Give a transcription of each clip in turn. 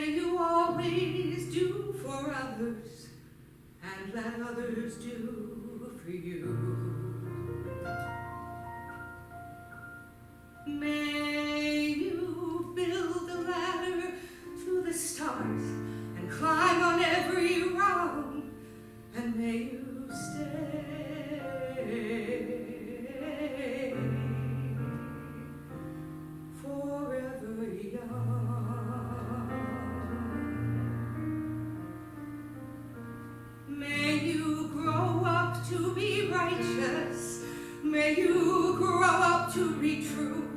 May you always do for others, and let others do for you. May you build a ladder to the stars and climb on every rung, and may you stay forever young. May you grow up to be righteous. May you grow up to be true.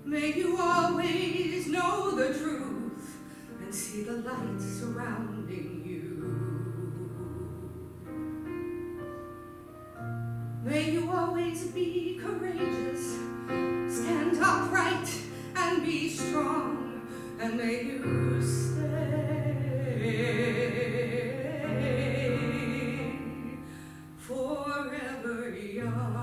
May you always know the truth and see the light surrounding you. May you always be courageous, stand upright and be strong, and may you stay forever young.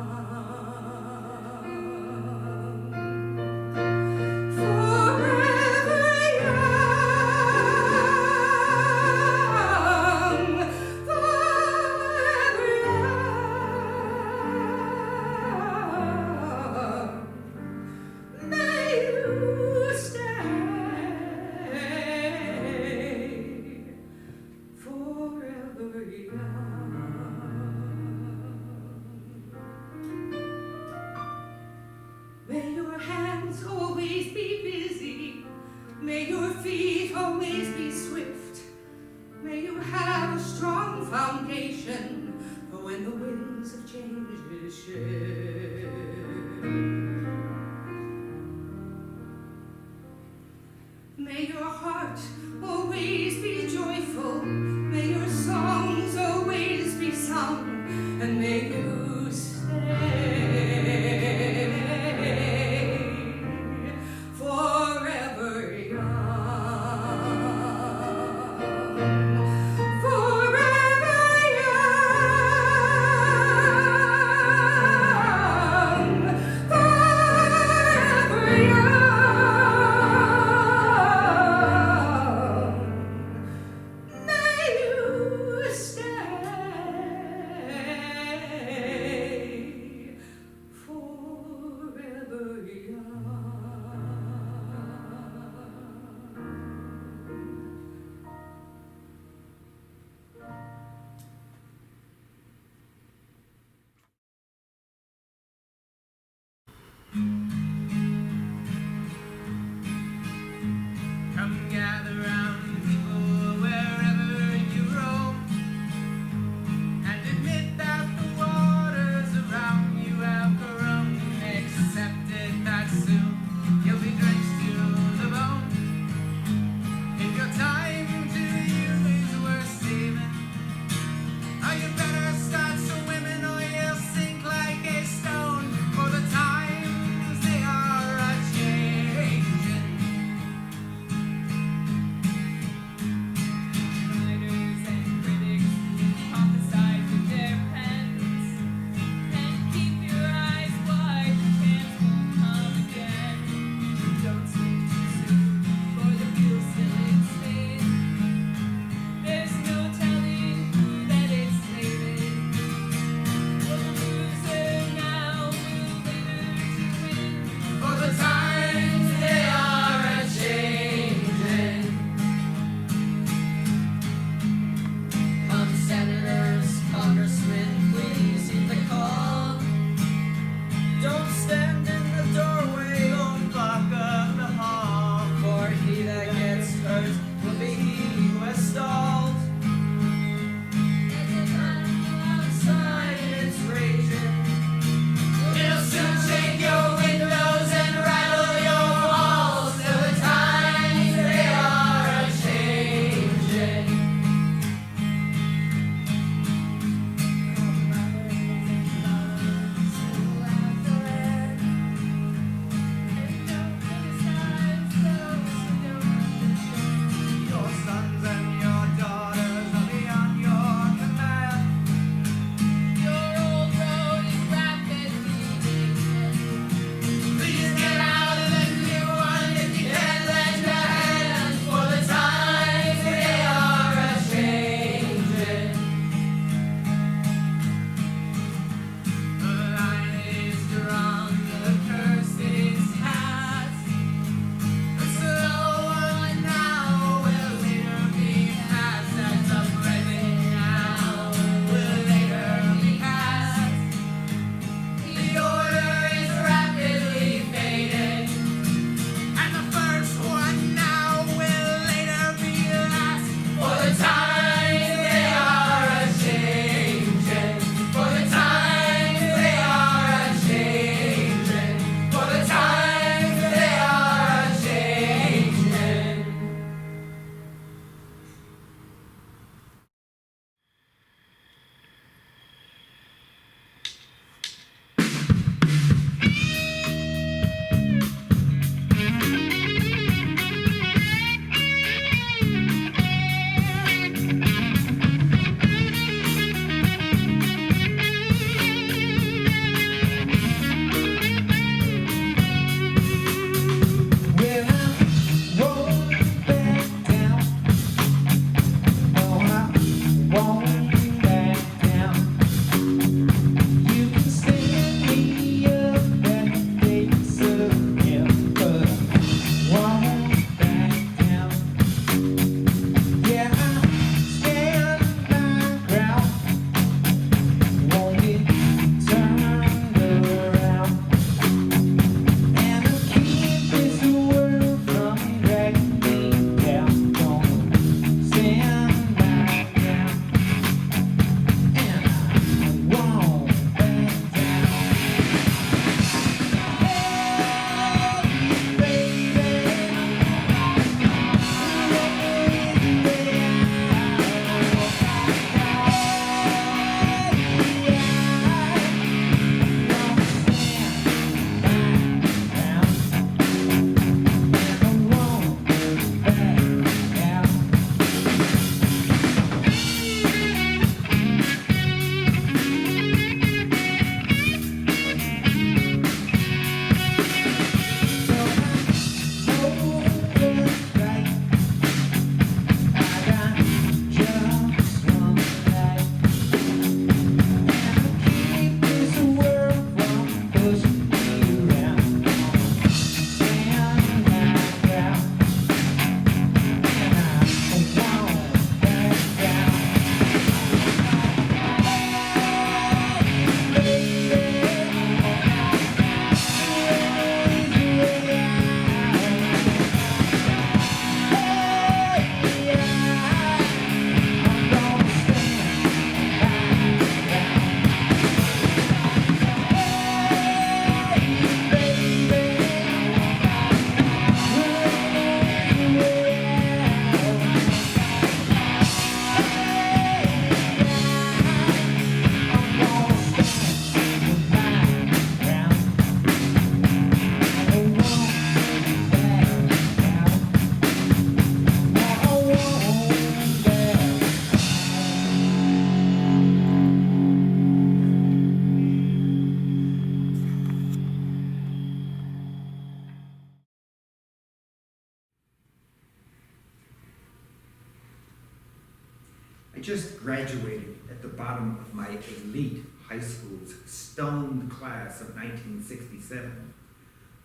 just graduated at the bottom of my elite high school's stoned class of 1967.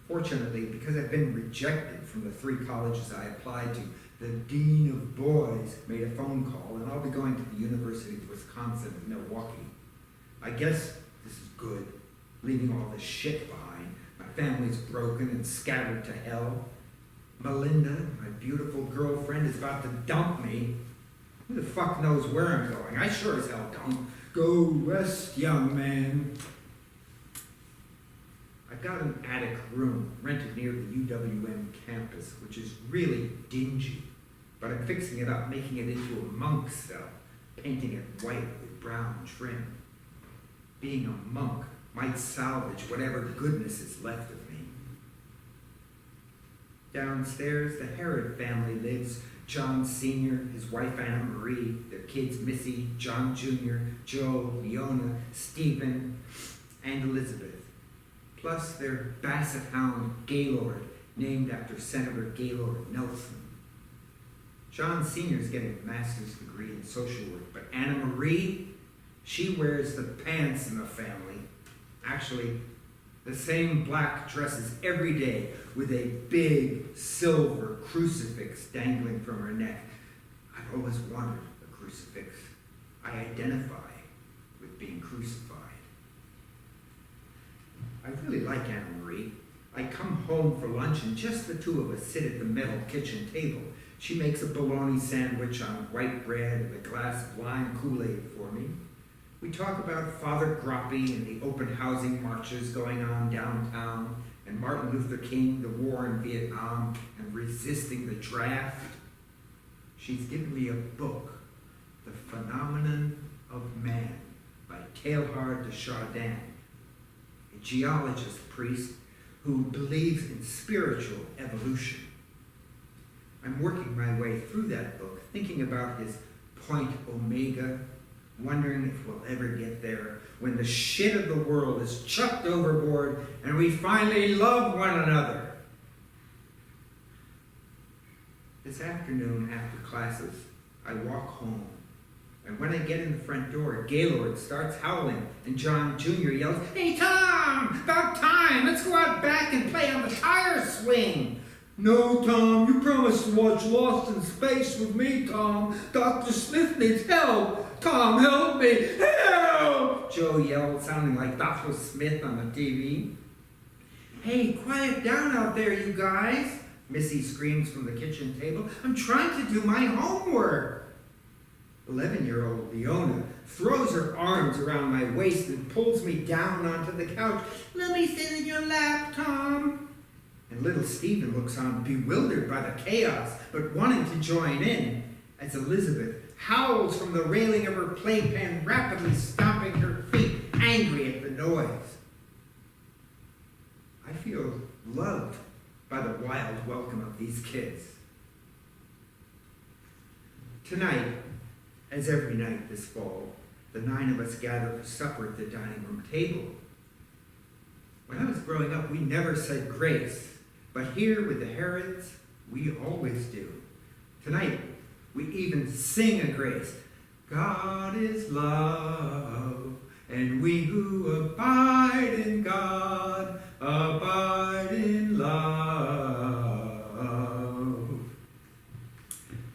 Fortunately, because I've been rejected from the 3 colleges I applied to, the dean of boys made a phone call, and I'll be going to the University of Wisconsin in Milwaukee. I guess this is good, leaving all this shit behind. My family's broken and scattered to hell. Melinda, my beautiful girlfriend, is about to dump me. Who the fuck knows where I'm going? I sure as hell don't. Go west, young man. I've got an attic room rented near the UWM campus, which is really dingy, but I'm fixing it up, making it into a monk cell, painting it white with brown trim. Being a monk might salvage whatever goodness is left of me. Downstairs, the Herod family lives. John Sr., his wife Anna Marie, their kids Missy, John Jr., Joe, Leona, Stephen, and Elizabeth. Plus their basset hound Gaylord, named after Senator Gaylord Nelson. John Sr. is getting a master's degree in social work, but Anna Marie, she wears the pants in the family. Actually, the same black dresses every day with a big silver crucifix dangling from her neck. I've always wanted a crucifix. I identify with being crucified. I really like Anna Marie. I come home for lunch and just the 2 of us sit at the metal kitchen table. She makes a bologna sandwich on white bread and a glass of lime Kool-Aid for me. We talk about Father Groppy and the open housing marches going on downtown, and Martin Luther King, the war in Vietnam, and resisting the draft. She's given me a book, The Phenomenon of Man, by Teilhard de Chardin, a geologist priest who believes in spiritual evolution. I'm working my way through that book, thinking about his point omega, wondering if we'll ever get there when the shit of the world is chucked overboard and we finally love one another. This afternoon after classes, I walk home, and when I get in the front door, Gaylord starts howling, and John Jr. yells, "Hey Tom, about time, let's go out back and play on the tire swing." "No, Tom, you promised to watch Lost in Space with me, Tom. Dr. Smith needs help. Tom, help me, help!" Joe yelled, sounding like Dr. Smith on the TV. "Hey, quiet down out there, you guys," Missy screams from the kitchen table. "I'm trying to do my homework." 11-year-old Leona throws her arms around my waist and pulls me down onto the couch. "Let me sit in your lap, Tom." And little Stephen looks on, bewildered by the chaos, but wanting to join in, as Elizabeth howls from the railing of her playpen, rapidly stomping her feet, angry at the noise. I feel loved by the wild welcome of these kids. Tonight, as every night this fall, the 9 of us gather for supper at the dining room table. When I was growing up, we never said grace, but here with the Herods, we always do. Tonight, we even sing a grace. God is love, and we who abide in God abide in love.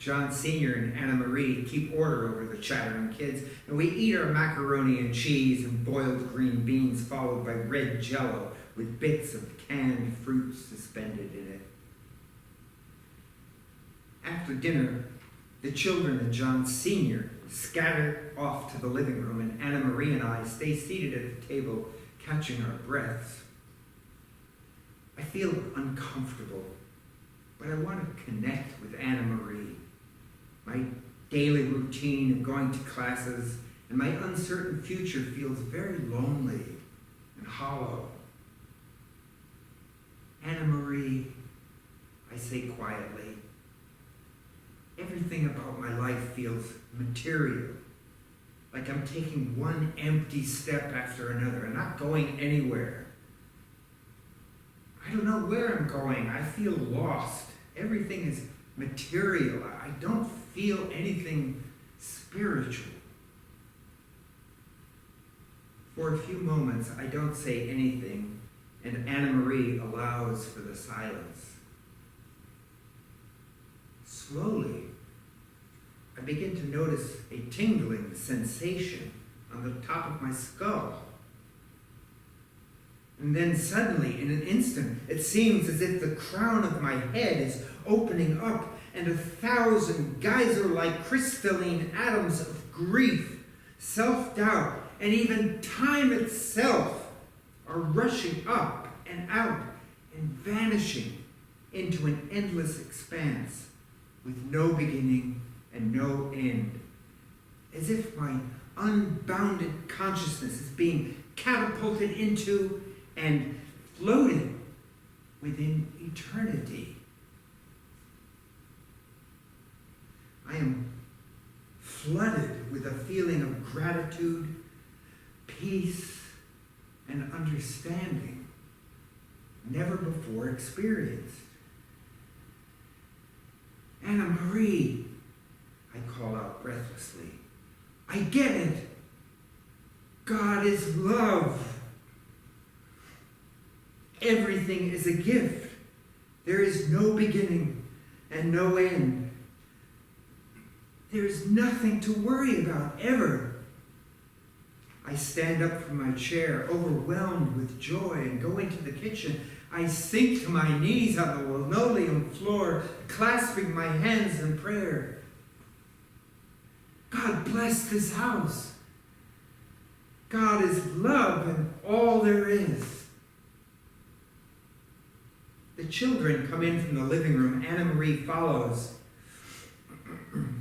John Sr. and Anna Marie keep order over the chattering kids, and we eat our macaroni and cheese and boiled green beans, followed by red Jell-O with bits of canned fruit suspended in it. After dinner, the children and John Sr. scatter off to the living room, and Anna Marie and I stay seated at the table, catching our breaths. I feel uncomfortable, but I want to connect with Anna Marie. My daily routine of going to classes and my uncertain future feels very lonely and hollow. Anna Marie, I say quietly, everything about my life feels material, like I'm taking one empty step after another and not going anywhere. I don't know where I'm going. I feel lost. Everything is material. I don't feel anything spiritual. For a few moments, I don't say anything, and Anna-Marie allows for the silence. Slowly, I begin to notice a tingling sensation on the top of my skull. And then suddenly, in an instant, it seems as if the crown of my head is opening up and 1,000 geyser-like crystalline atoms of grief, self-doubt, and even time itself are rushing up and out and vanishing into an endless expanse with no beginning and no end, as if my unbounded consciousness is being catapulted into and floating within eternity. I am flooded with a feeling of gratitude, peace, and understanding never before experienced. Anna-Marie, I call out breathlessly. I get it. God is love. Everything is a gift. There is no beginning and no end. There is nothing to worry about ever. I stand up from my chair, overwhelmed with joy, and go into the kitchen. I sink to my knees on the linoleum floor, clasping my hands in prayer. God bless this house. God is love and all there is. The children come in from the living room. Anna-Marie follows.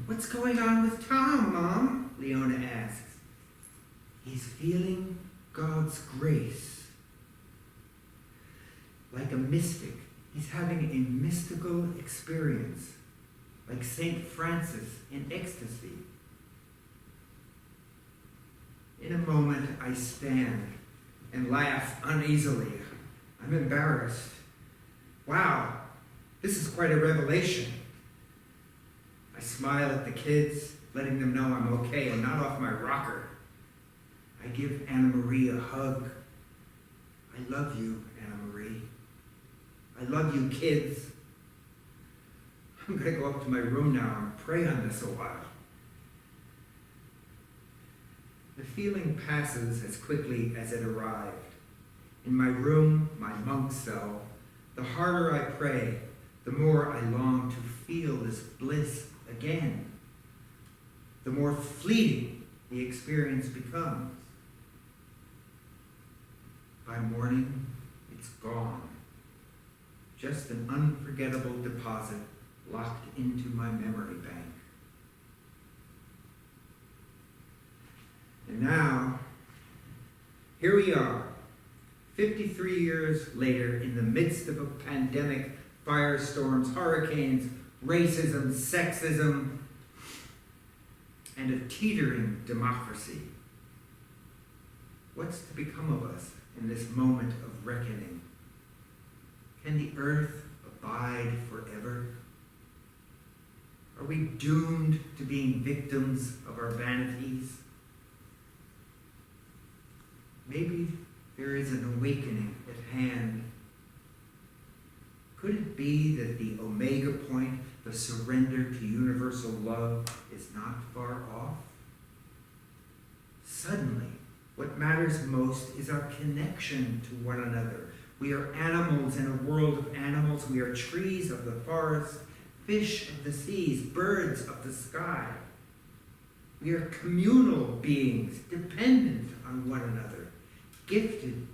What's going on with Tom, Mom? Leona asks. He's feeling God's grace. Like a mystic, he's having a mystical experience, like St. Francis in ecstasy. In a moment, I stand and laugh uneasily. I'm embarrassed. Wow, this is quite a revelation. I smile at the kids, letting them know I'm okay and not off my rocker. I give Anna-Marie a hug. I love you, Anna-Marie. I love you, kids. I'm going to go up to my room now and pray on this a while. The feeling passes as quickly as it arrived. In my room, my monk cell, the harder I pray, the more I long to feel this bliss again. The more fleeting the experience becomes. By morning, it's gone. Just an unforgettable deposit locked into my memory bank. And now, here we are, 53 years later, in the midst of a pandemic, firestorms, hurricanes, racism, sexism, and a teetering democracy. What's to become of us in this moment of reckoning? Can the earth abide forever? Are we doomed to being victims of our vanities? Maybe there is an awakening at hand. Could it be that the omega point, the surrender to universal love, is not far off? Suddenly, what matters most is our connection to one another. We are animals in a world of animals. We are trees of the forest, fish of the seas, birds of the sky. We are communal beings, dependent on one another, gifted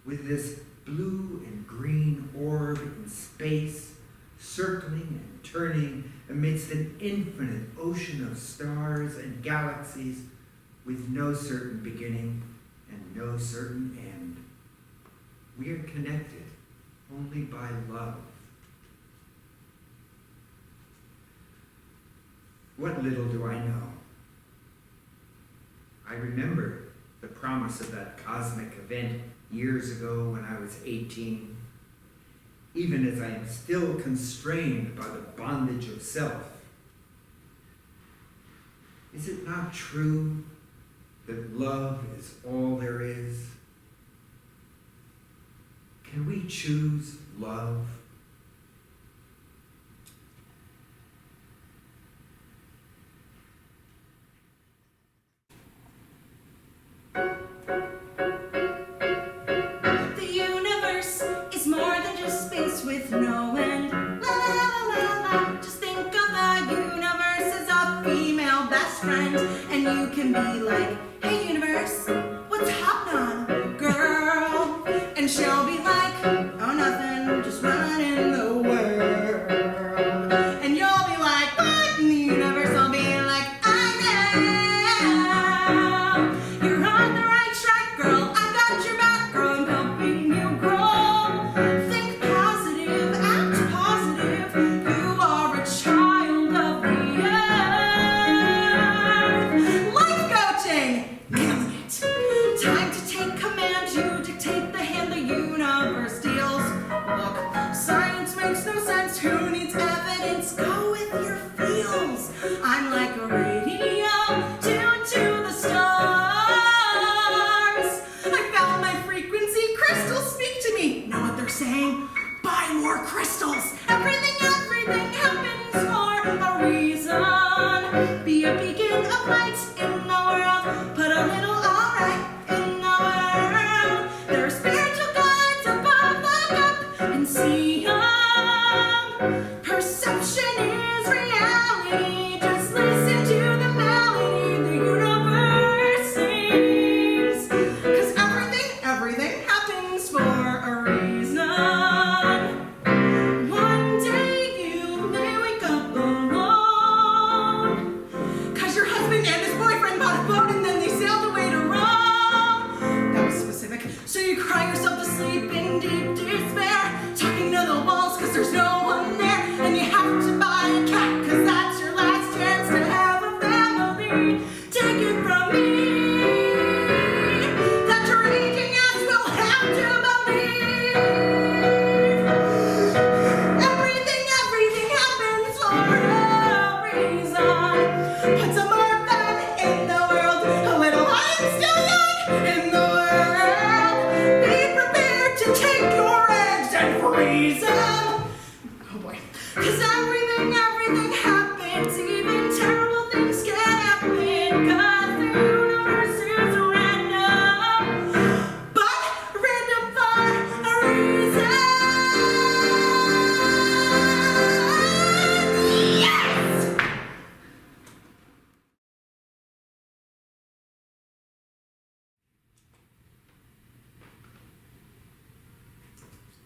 with this blue and green orb in space, circling and turning amidst an infinite ocean of stars and galaxies with no certain beginning and no certain end. We are connected only by love. What little do I know? I remember the promise of that cosmic event years ago when I was 18, even as I am still constrained by the bondage of self. Is it not true that love is all there is? Can we choose love? The universe is more than just space with no end. La la la la la. Just think of the universe as a female best friend, and you can be like, "Hey universe, what's happening, girl?" And she'll be like, "Oh nothing, just running the world." And you'll be like, "What?" And the universe will be like, "I know you're on the right track, girl. I got your back, girl. I'm helping you grow. Think positive, act positive. You are a child of the earth." Life coaching, nailing it. Time to take command. You dictate the hand the universe deals. Look, science makes no sense. Who needs evidence? Go with your feels. I'm like a radio tuned to the stars. I found my frequency. Crystals speak to me. Know what they're saying? Buy more crystals. Everything happens for a reason. Be a beacon of light in the world. Put a little alright in the world. There are spiritual guides above the cup and see 'em. Perception is reality. Just listen to the melody the universe sings. 'Cause everything happens for a reason. One day you may wake up alone. 'Cause your husband and his boyfriend bought a boat and then they sailed away to Rome. That was specific. So you cry yourself to sleep in deep despair, talking to the walls 'cause there's no one there. And you have to buy a cat 'cause that's your last chance to have a family. Take it from me that your aging ass will have to believe. Everything happens for a reason. Put some more fun in the world. A little I'm still young in the world. Be prepared to take your eggs and freeze them. Oh boy. 'Cause everything happens. Even terrible things can happen. 'Cause the universe is random. But random for a reason. Yes!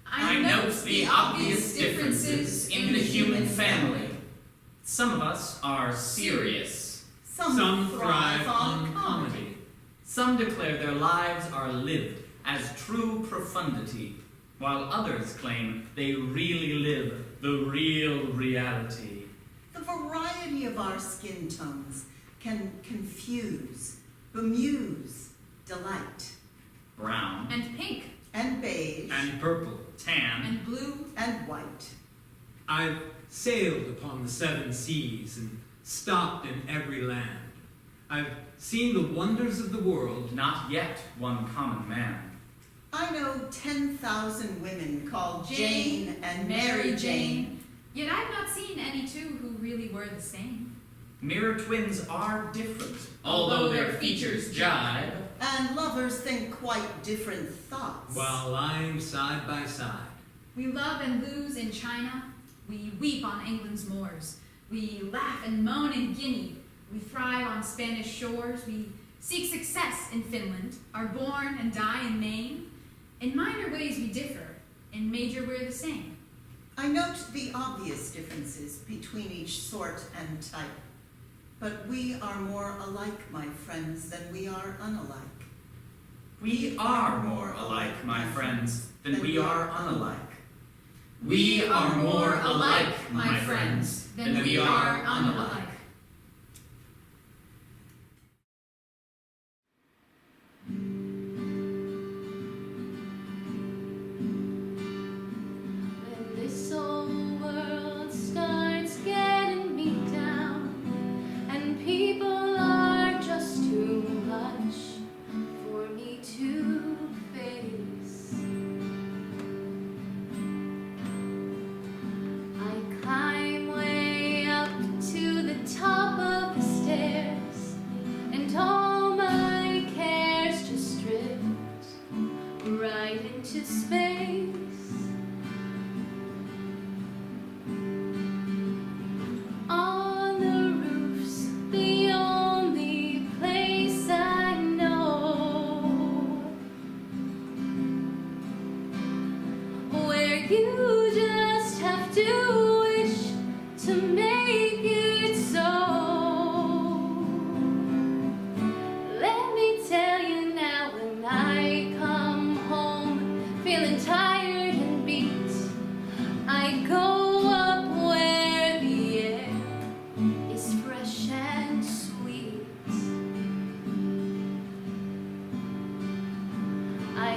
I note the obvious differences in the human family. Some of us are serious. Some thrive on comedy. Some declare their lives are lived as true profundity, while others claim they really live the real reality. The variety of our skin tones can confuse, bemuse, delight, Brown And pink, and beige, and purple, tan, and blue, and white. I've sailed upon the 7 seas and stopped in every land. I've seen the wonders of the world. not yet one common man. I know 10,000 women called Jane, Jane and Mary Jane. Yet I've not seen any two who really were the same. Mirror twins are different, although their features jibe. And lovers think quite different thoughts. While lying side by side. We love and lose in China. We weep on England's moors. We laugh and moan in Guinea. We thrive on Spanish shores. We seek success in Finland, are born and die in Maine. In minor ways we differ. In major we're the same. I note the obvious differences between each sort and type. But we are more alike, my friends, than we are unalike. We are more alike, my friends, than we are unalike. We are more alike, my friends, than we are unalike. When this old world starts getting me down and people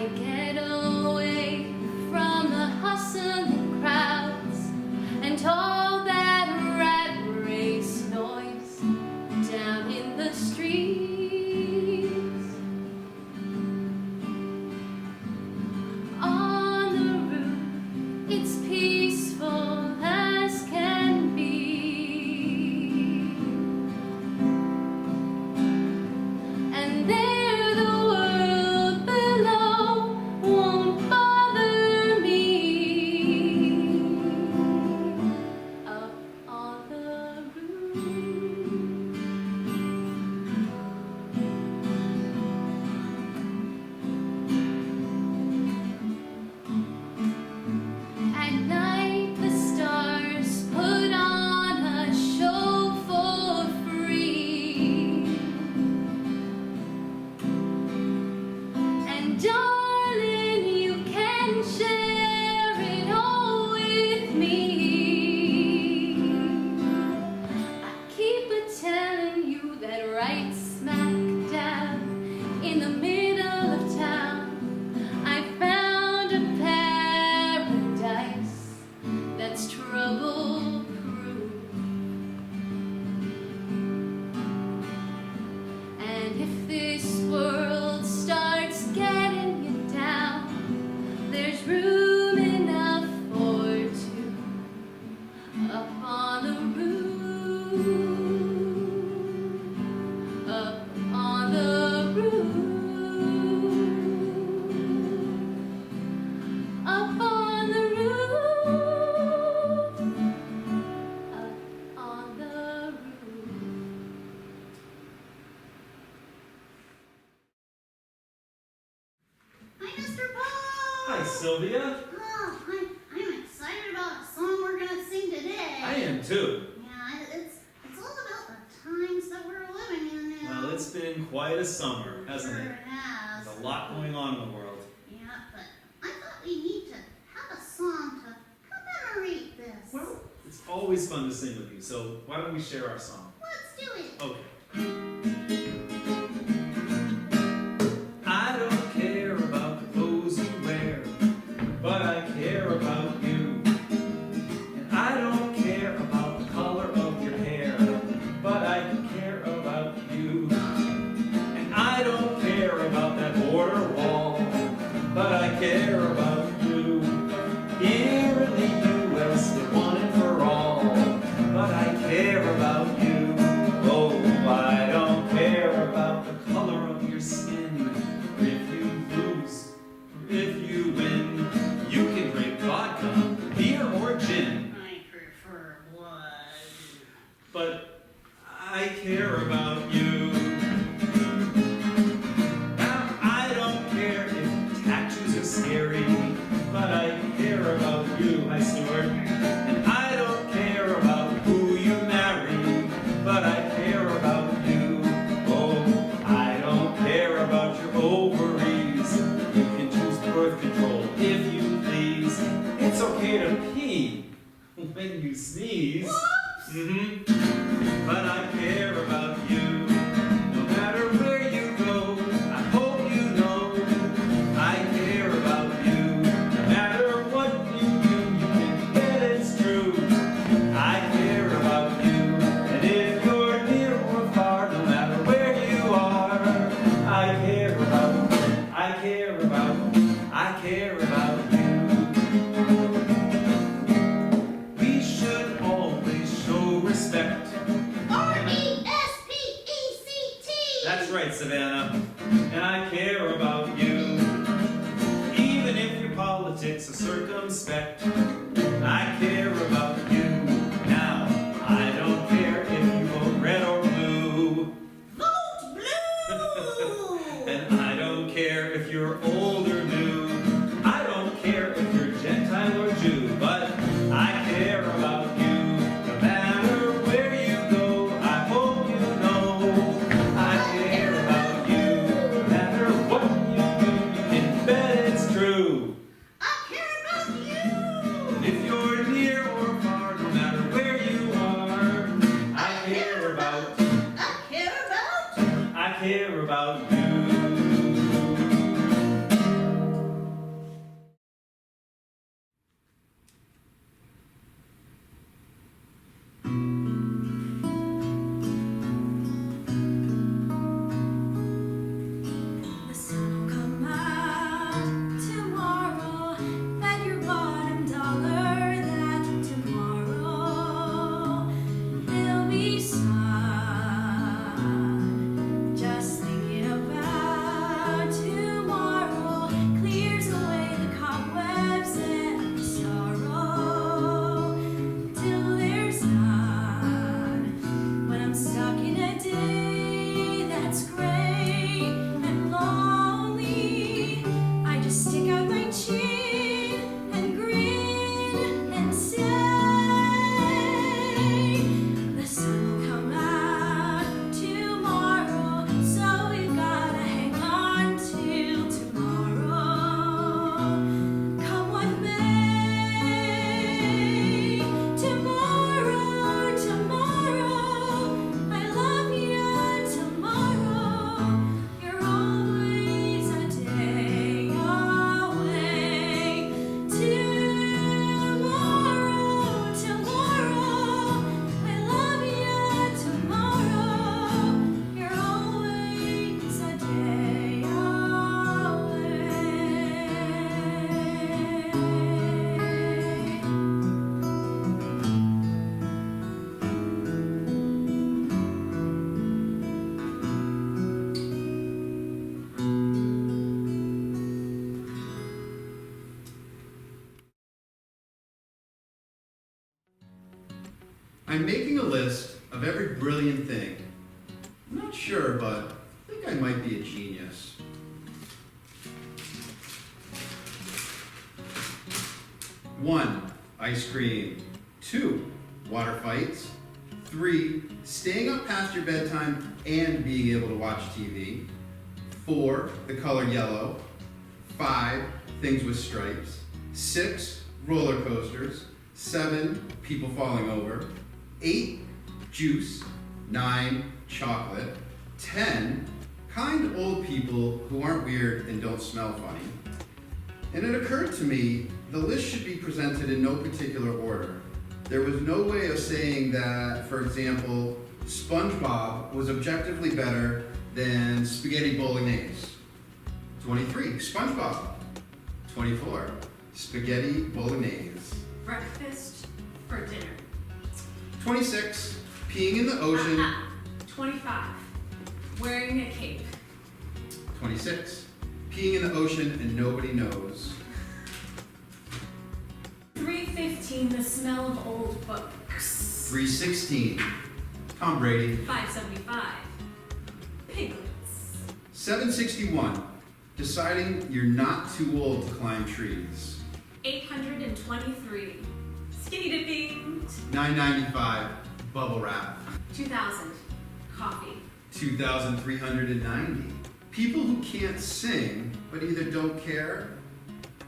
I get away from the hustling crowds and all that rat race noise down in the streets. On the roof, it's peaceful as can be. And there the world below won't bother me. Up on the roof. At night the stars put on a show for free. And darling, you can share it all with me. I keep a-telling you that right smack dab in the middle of town I found a paradise that's trouble-proof. And if this world starts getting you down, there's room enough for two up on the roof. Up on the roof. Up on the roof. Up on the roof. Hi, Mr. Paul! Hi, Sylvia. Oh, I'm excited about the song we're gonna sing today. I am too. Yeah, it's all about the times that we're living in now. Well, it's been quite a summer, hasn't Sure it? it has. There's a lot going on in the world. Yeah, but I thought we need to have a song to commemorate this. Well, it's always fun to sing with you, so why don't we share our song? Let's do it. Okay. I don't care about the clothes you wear, but I care about you. And I don't care about the color of your hair, but I care about you. And I don't care about that border wall, but I care about you. Here in the U.S. we're one and for all, but I care about you. Oh, I don't care about the color of your skin. If you lose, or if you win, you can drink vodka, beer, or gin. I prefer blood. But I care about you. Now, I don't care if tattoos are scary, but I care about you, hi Stuart. And I don't care about who you marry, but I care about you. Oh, I don't care about your ovaries. You can choose birth control if you please. It's okay to pee when you sneeze. But I care about you. No matter where you go, I hope you know I care about you. No matter what you do, you can bet it's true. I care about you. And if you're near or far, no matter where you are, I care about, I care about, I care about you. We should always show respect. R-E-S-P-E-C-T! That's right, Savannah. And I care about you. Even if your politics are circumspect, I care about you. Now, I don't care if you vote red or blue. Vote blue! And I don't care if you're old or new. I don't care if you're Gentile or Jew. But I care about you. No matter where you go, I hope you know I care about you. No matter what you do, you can bet it's true. I care about you! If you're near or far, no matter where you are, I care about, I care about I care about you. I'm making a list of every brilliant thing. I'm not sure, but I think I might be a genius. 1, ice cream. 2, water fights. 3, staying up past your bedtime and being able to watch TV. 4, the color yellow. 5, things with stripes. 6, roller coasters. 7, people falling over. 8, juice. 9, chocolate. 10, kind old people who aren't weird and don't smell funny. And it occurred to me, the list should be presented in no particular order. There was no way of saying that, for example, SpongeBob was objectively better than spaghetti bolognese. 23, SpongeBob. 24, spaghetti bolognese. Breakfast for dinner. 26, peeing in the ocean. 25, wearing a cape. 26, peeing in the ocean and nobody knows. 3:15, the smell of old books. 316, Tom Brady. 575, piglets. 761, deciding you're not too old to climb trees. 823, skinny dipping. 995, bubble wrap. 2000, coffee. 2,390, people who can't sing but either don't care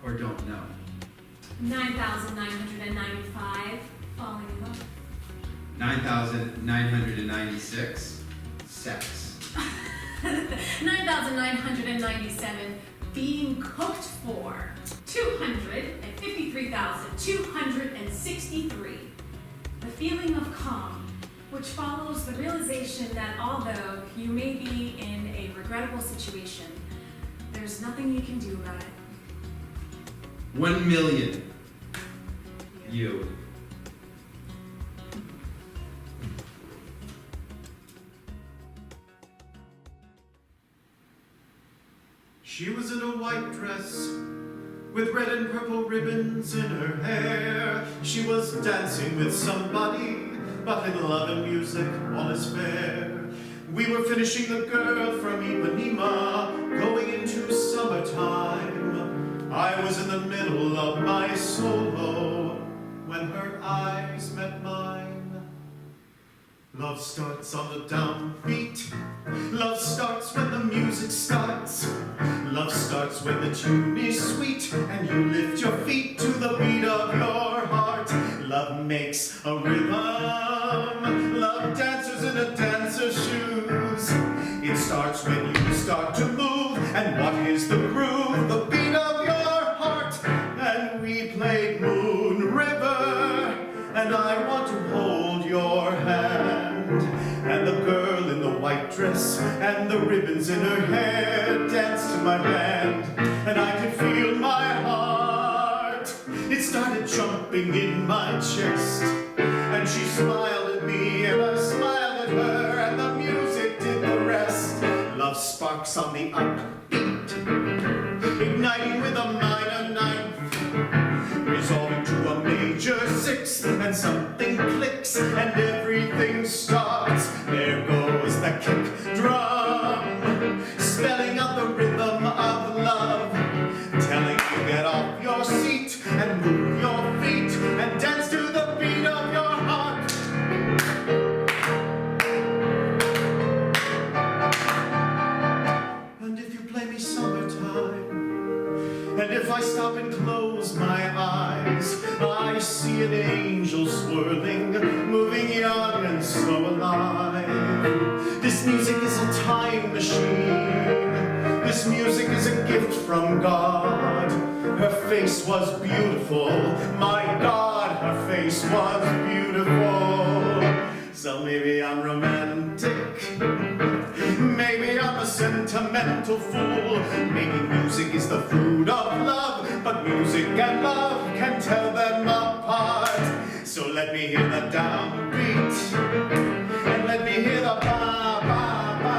or don't know. 9,995, falling in love. 9,996, sex. 9,997, being cooked for. 253,263, the feeling of calm, which follows the realization that although you may be in a regrettable situation, there's nothing you can do about it. 1 million. You. She was in a white dress with red and purple ribbons in her hair. She was dancing with somebody, but in love and music all is fair. We were finishing The Girl from Ipanema, going into summertime. I was in the middle of my solo when her eyes met mine. Love starts on the downbeat. Love starts when the music starts. Love starts when the tune is sweet and you lift your feet to the beat of your heart. Love makes a rhythm. Love dances in a dancer's shoes. It starts when you start to move. And what is the groove? The beat of your heart. And we played Moon River. And I want to hold your hand. And the girl in the white dress and the ribbons in her hair danced to my band. And I could feel my heart. It started jumping in my chest. And she smiled at me and I smiled at her. And the music did the rest. Love sparks on the upbeat, igniting with a minor ninth, resolving to a major sixth, and something clicks and everything starts. There goes the kick drum, spelling out the rhythm of love, telling you get off your seat and move your feet and dance to the beat of your heart. And if you play me summertime, and if I stop and close my eyes, I see an angel swirling, moving young and so alive. This music is a time machine. This music is a gift from God. Her face was beautiful. My God, her face was beautiful. So maybe I'm romantic. Maybe I'm a sentimental fool. Maybe music is the food of love, but music and love can tell them apart. So let me hear the downbeat, and let me hear the ba ba ba,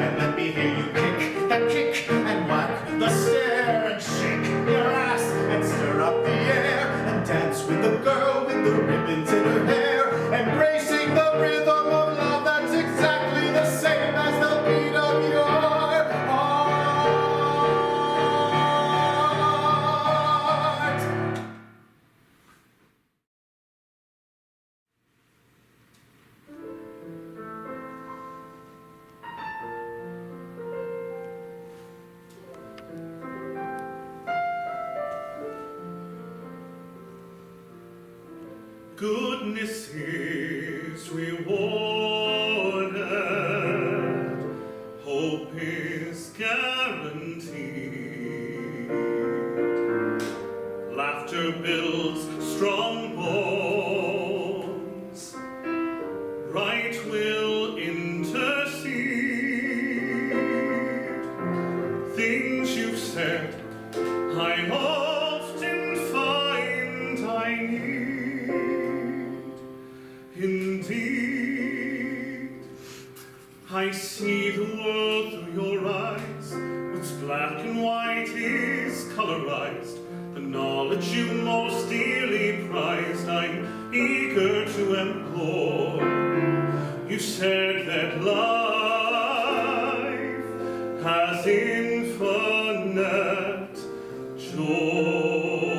and let me hear you kick the kick and whack the stair and shake your ass and stir up the air and dance with the girl with the ribbons in her hair and goodness is rewarded, hope is guaranteed. Laughter builds strong bonds, right will intercede. Things you've said, I often find I need. Indeed, I see the world through your eyes. What's black and white is colorized. The knowledge you most dearly prized, I'm eager to employ. You said that life has infinite joys.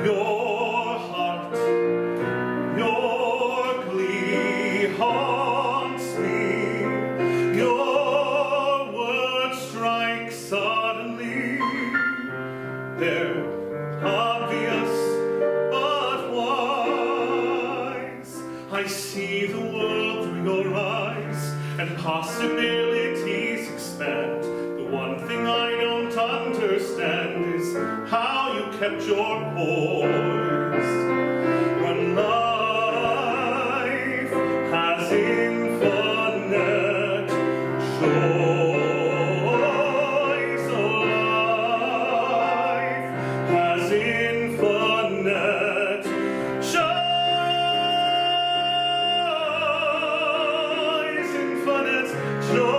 Your heart, your glee haunts me. Your words strike suddenly. They're obvious but wise. I see the world through your eyes, and possibilities expand. The one thing I don't understand is how you kept your poise when life has infinite joys. Oh, life has infinite joys, infinite joys.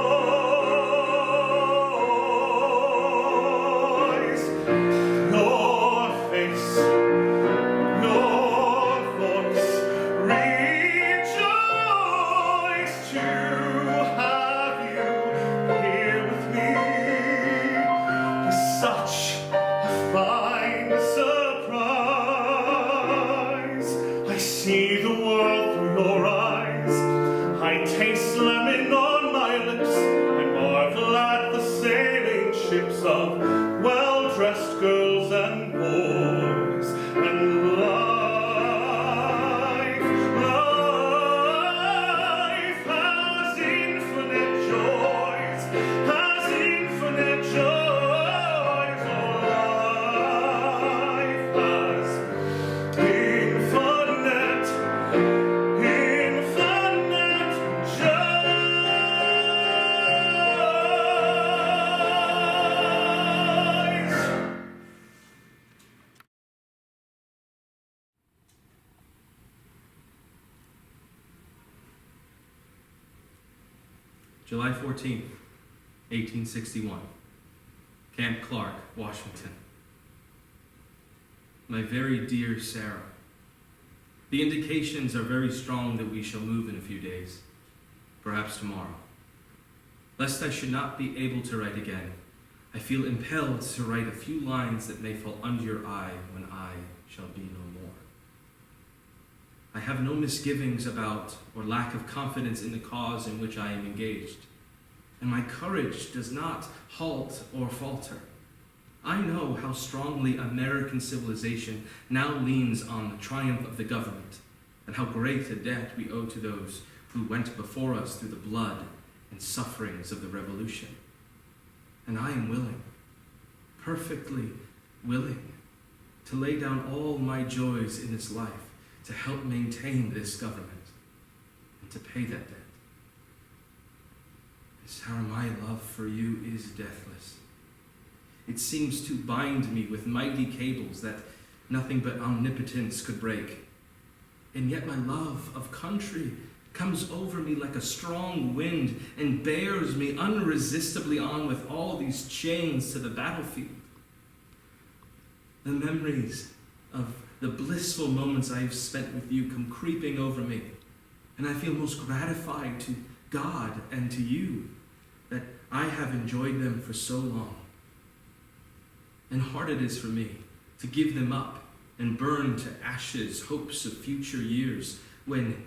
Your face, your voice, rejoice to have you here with me. Such a fine surprise. I see the world through your eyes. I taste lemon on my lips. I marvel at the sailing ships of well-dressed girls and boys. And life has infinite joys, has infinite joys. Oh, life has infinite joys. July 14th, 1861. Camp Clark, Washington. My very dear Sarah, the indications are very strong that we shall move in a few days, perhaps tomorrow. Lest I should not be able to write again, I feel impelled to write a few lines that may fall under your eye when I shall be no more. I have no misgivings about or lack of confidence in the cause in which I am engaged, and my courage does not halt or falter. I know how strongly American civilization now leans on the triumph of the government, and how great a debt we owe to those who went before us through the blood and sufferings of the Revolution. And I am willing, perfectly willing, to lay down all my joys in this life to help maintain this government and to pay that debt. And Sarah, my love for you is deathless. It seems to bind me with mighty cables that nothing but omnipotence could break. And yet my love of country comes over me like a strong wind and bears me unresistibly on with all these chains to the battlefield. The memories of the blissful moments I have spent with you come creeping over me, and I feel most gratified to God and to you that I have enjoyed them for so long. And hard it is for me to give them up and burn to ashes hopes of future years when,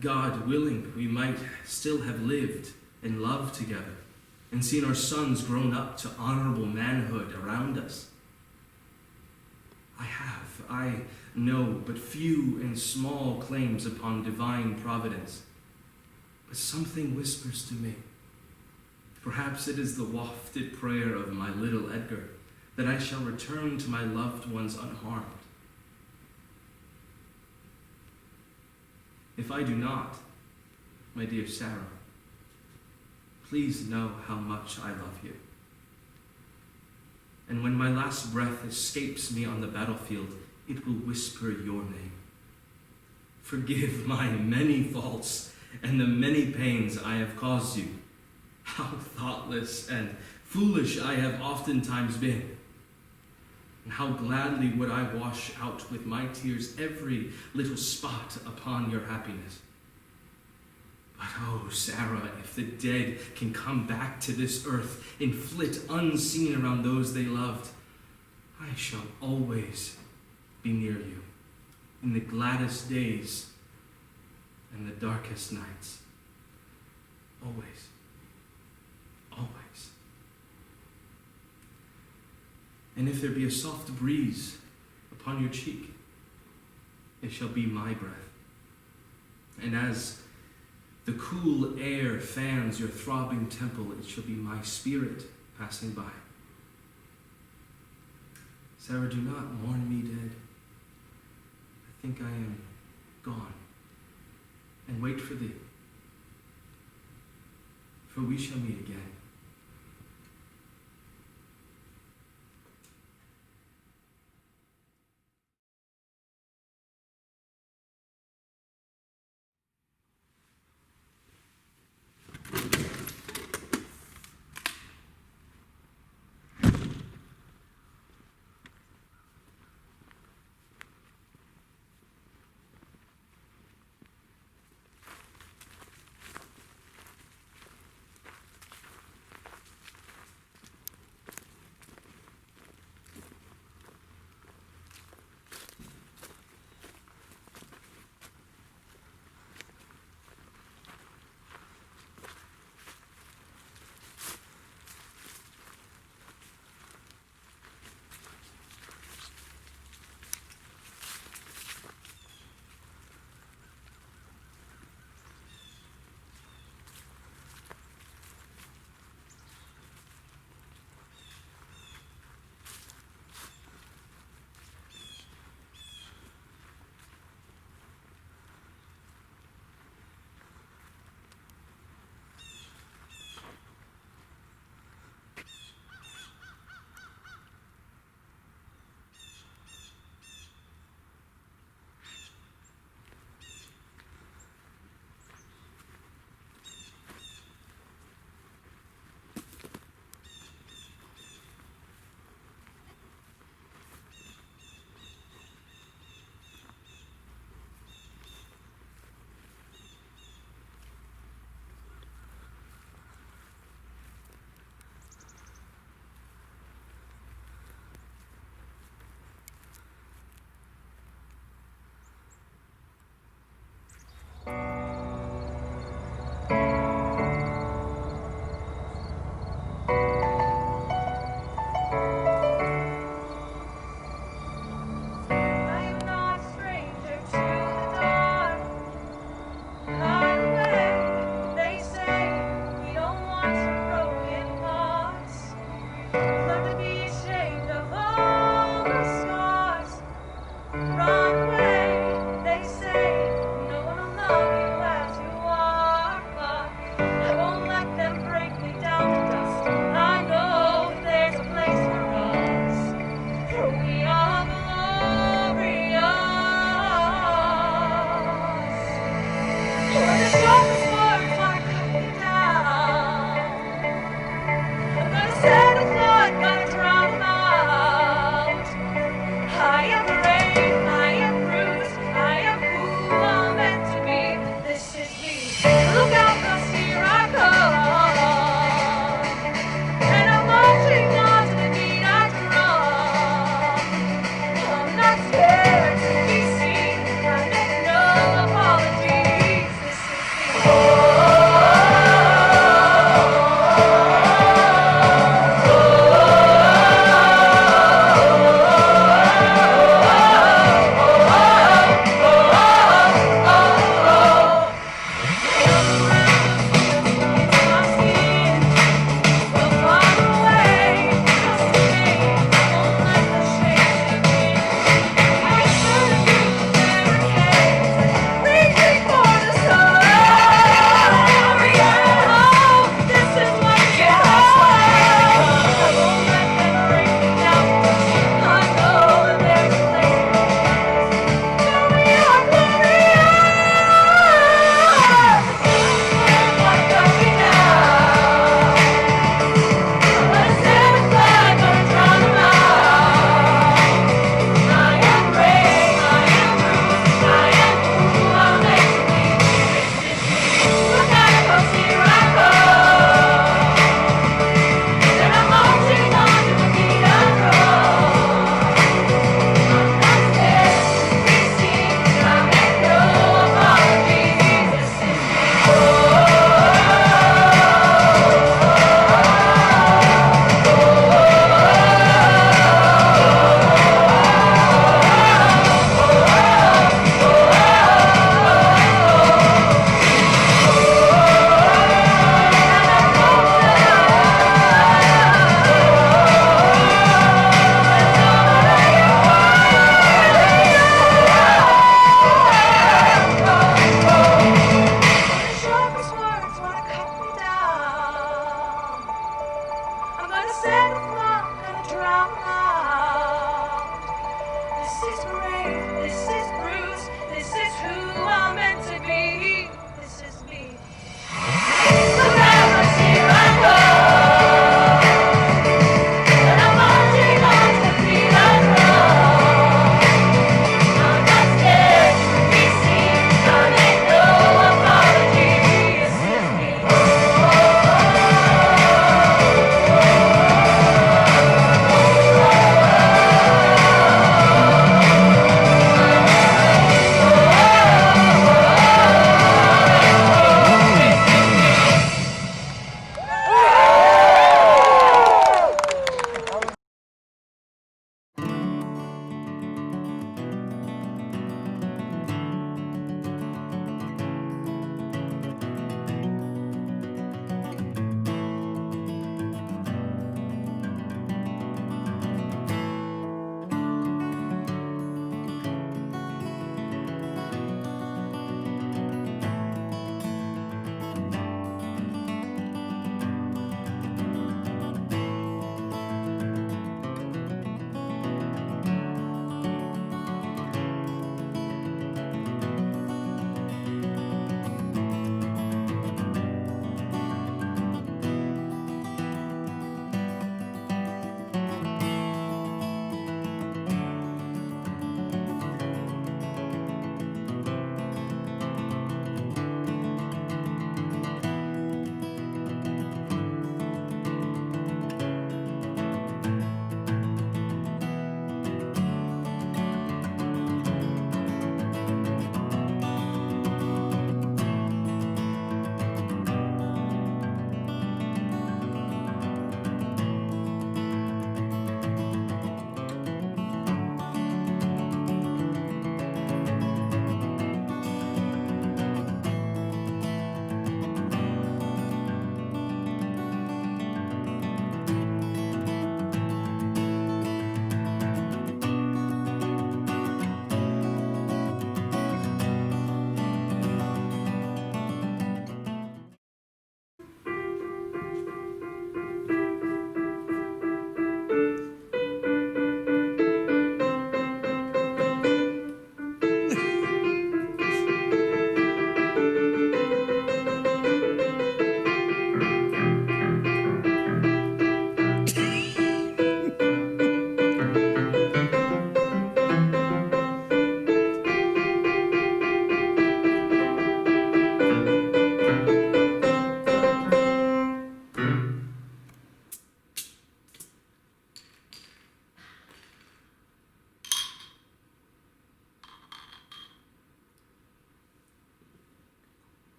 God willing, we might still have lived and loved together and seen our sons grown up to honorable manhood around us. I know but few and small claims upon divine providence. But something whispers to me, perhaps it is the wafted prayer of my little Edgar, that I shall return to my loved ones unharmed. If I do not, my dear Sarah, please know how much I love you. And when my last breath escapes me on the battlefield, it will whisper your name. Forgive my many faults and the many pains I have caused you. How thoughtless and foolish I have oftentimes been. And how gladly would I wash out with my tears every little spot upon your happiness. But oh, Sarah, if the dead can come back to this earth and flit unseen around those they loved, I shall always be near you in the gladdest days and the darkest nights. Always. Always. And if there be a soft breeze upon your cheek, it shall be my breath. And as the cool air fans your throbbing temple, it shall be my spirit passing by. Sarah, do not mourn me dead. I think I am gone. And wait for thee, for we shall meet again.